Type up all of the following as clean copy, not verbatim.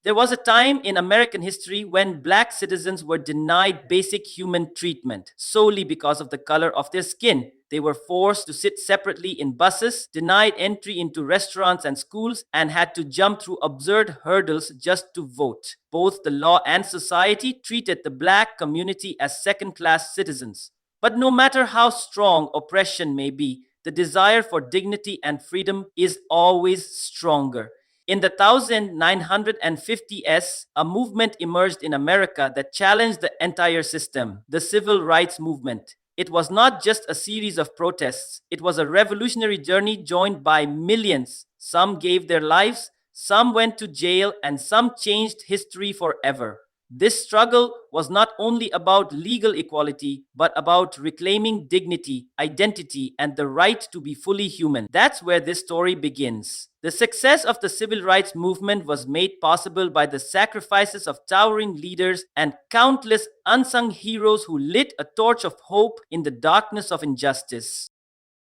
There was a time in American history when black citizens were denied basic human treatment solely because of the color of their skin. They were forced to sit separately in buses, denied entry into restaurants and schools, and had to jump through absurd hurdles just to vote. Both the law and society treated the black community as second class citizens. But no matter how strong oppression may be, the desire for dignity and freedom is always stronger. In the 1950s, a movement emerged in America that challenged the entire system, the civil rights movement. It was not just a series of protests, it was a revolutionary journey joined by millions. Some gave their lives, some went to jail, and some changed history forever. This struggle was not only about legal equality, but about reclaiming dignity, identity, and the right to be fully human. That's where this story begins. The success of the civil rights movement was made possible by the sacrifices of towering leaders and countless unsung heroes who lit a torch of hope in the darkness of injustice.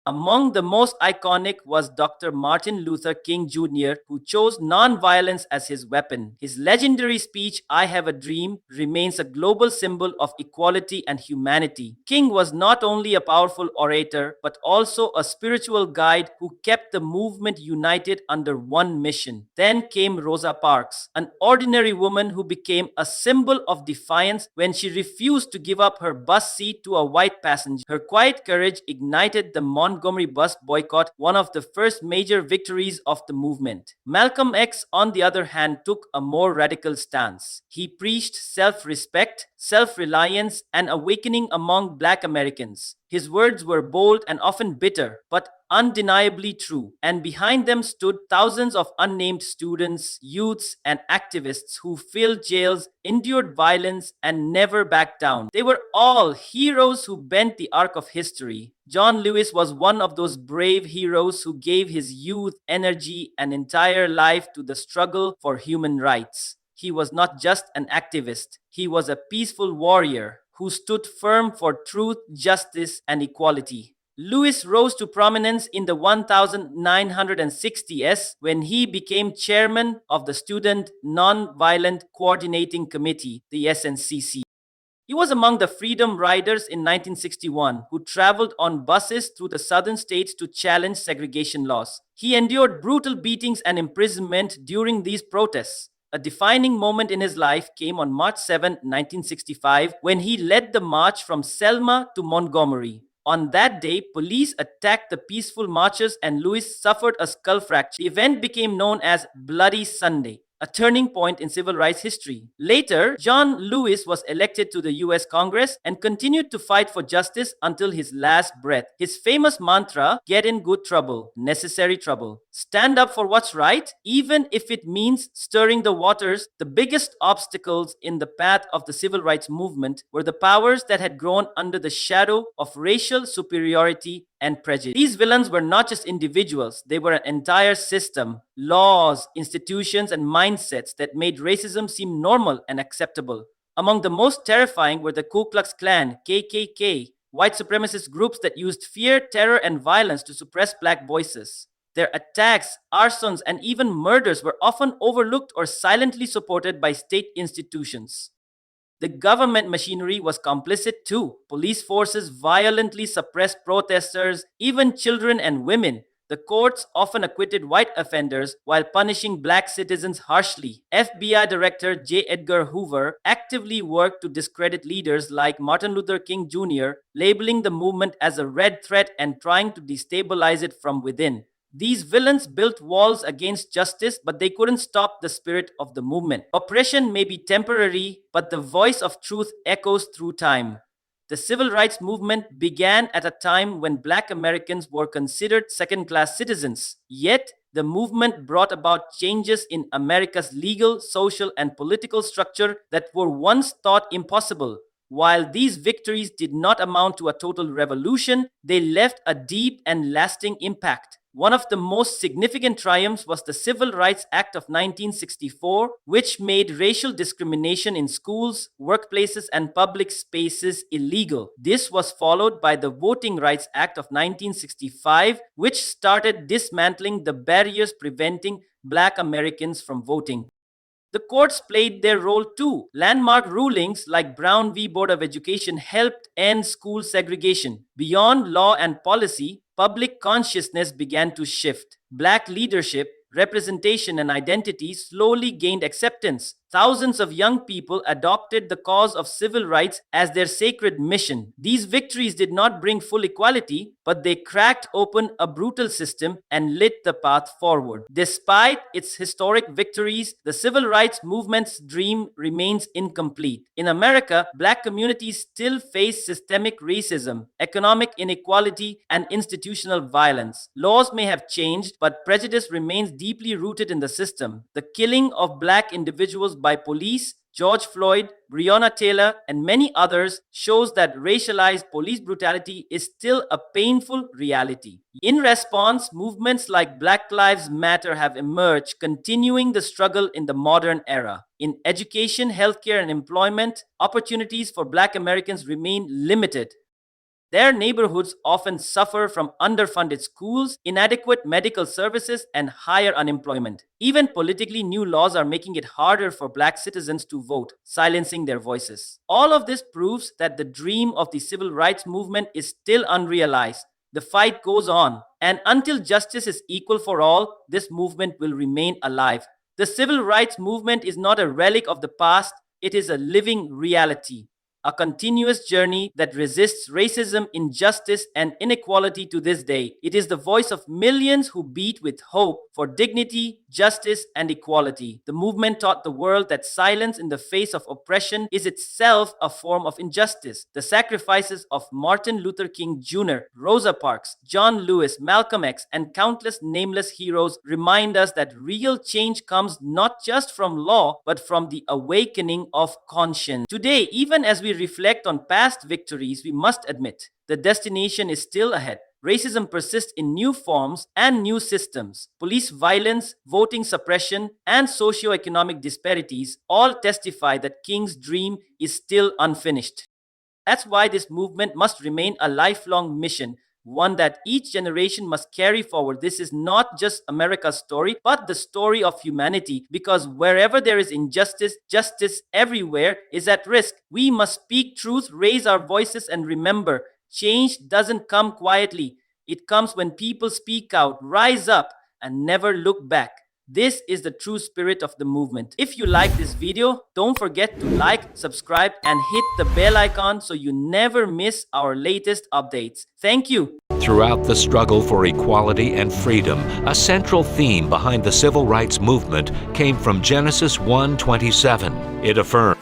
Among the most iconic was Dr. Martin Luther King Jr., who chose nonviolence as his weapon. His legendary speech, I Have a Dream, remains a global symbol of equality and humanity. King was not only a powerful orator, but also a spiritual guide who kept the movement united under one mission. Then came Rosa Parks, an ordinary woman who became a symbol of defiance when she refused to give up her bus seat to a white passenger. Her quiet courage ignited the Montgomery bus boycott, one of the first major victories of the movement. Malcolm X, on the other hand, took a more radical stance. He preached self-respect, self-reliance, and awakening among black Americans. His words were bold and often bitter, but undeniably true, and behind them stood thousands of unnamed students, youths, and activists who filled jails, endured violence, and never backed down. They were all heroes who bent the arc of history. John Lewis was one of those brave heroes who gave his youth, energy, and entire life to the struggle for human rights. He was not just an activist, he was a peaceful warrior who stood firm for truth, justice, and equality. Lewis rose to prominence in the 1960s when he became chairman of the Student Nonviolent Coordinating Committee, the SNCC. He was among the Freedom Riders in 1961 who traveled on buses through the southern states to challenge segregation laws. He endured brutal beatings and imprisonment during these protests. A defining moment in his life came on March 7, 1965, when he led the march from Selma to Montgomery. On that day, police attacked the peaceful marchers and Lewis suffered a skull fracture. The event became known as Bloody Sunday, a turning point in civil rights history. Later, John Lewis was elected to the US Congress and continued to fight for justice until his last breath. His famous mantra, get in good trouble, necessary trouble. Stand up for what's right, even if it means stirring the waters. The biggest obstacles in the path of the civil rights movement were the powers that had grown under the shadow of racial superiority and prejudice. These villains were not just individuals, they were an entire system, laws, institutions, and mindsets that made racism seem normal and acceptable. Among the most terrifying were the Ku Klux Klan, KKK, white supremacist groups that used fear, terror, and violence to suppress black voices. Their attacks, arsons, and even murders were often overlooked or silently supported by state institutions. The government machinery was complicit too. Police forces violently suppressed protesters, even children and women. The courts often acquitted white offenders while punishing black citizens harshly. FBI Director J. Edgar Hoover actively worked to discredit leaders like Martin Luther King Jr., labeling the movement as a red threat and trying to destabilize it from within. These villains built walls against justice, but they couldn't stop the spirit of the movement. Oppression may be temporary, but the voice of truth echoes through time. The civil rights movement began at a time when black Americans were considered second class citizens. Yet, the movement brought about changes in America's legal, social, and political structure that were once thought impossible. While these victories did not amount to a total revolution, they left a deep and lasting impact. One of the most significant triumphs was the Civil Rights Act of 1964, which made racial discrimination in schools, workplaces, and public spaces illegal. This was followed by the Voting Rights Act of 1965, which started dismantling the barriers preventing black Americans from voting. The courts played their role too. Landmark rulings like Brown v. Board of Education helped end school segregation. Beyond law and policy, public consciousness began to shift. Black leadership, representation, and identity slowly gained acceptance. Thousands of young people adopted the cause of civil rights as their sacred mission. These victories did not bring full equality, but they cracked open a brutal system and lit the path forward. Despite its historic victories, the civil rights movement's dream remains incomplete. In America, black communities still face systemic racism, economic inequality, and institutional violence. Laws may have changed, but prejudice remains deeply rooted in the system. The killing of black individuals by police, George Floyd, Breonna Taylor, and many others shows that racialized police brutality is still a painful reality. In response, movements like Black Lives Matter have emerged, continuing the struggle in the modern era. In education, healthcare, and employment, opportunities for Black Americans remain limited. Their neighborhoods often suffer from underfunded schools, inadequate medical services, and higher unemployment. Even politically, new laws are making it harder for black citizens to vote, silencing their voices. All of this proves that the dream of the civil rights movement is still unrealized. The fight goes on, and until justice is equal for all, this movement will remain alive. The civil rights movement is not a relic of the past, it is a living reality. A continuous journey that resists racism, injustice, and inequality to this day. It is the voice of millions who beat with hope for dignity, justice, and equality. The movement taught the world that silence in the face of oppression is itself a form of injustice. The sacrifices of Martin Luther King Jr., Rosa Parks, John Lewis, Malcolm X, and countless nameless heroes remind us that real change comes not just from law, but from the awakening of conscience. Today, even as we reflect on past victories, we must admit the destination is still ahead. Racism persists in new forms and new systems. Police violence, voting suppression, and socioeconomic disparities all testify that King's dream is still unfinished. That's why this movement must remain a lifelong mission, one that each generation must carry forward. This is not just America's story, but the story of humanity, because wherever there is injustice, justice everywhere is at risk. We must speak truth, raise our voices, and remember, change doesn't come quietly. It comes when people speak out, rise up, and never look back. This is the true spirit of the movement. If you like this video, don't forget to like, subscribe, and hit the bell icon so you never miss our latest updates. Thank you. Throughout the struggle for equality and freedom, a central theme behind the civil rights movement came from Genesis 1:27. It affirmed,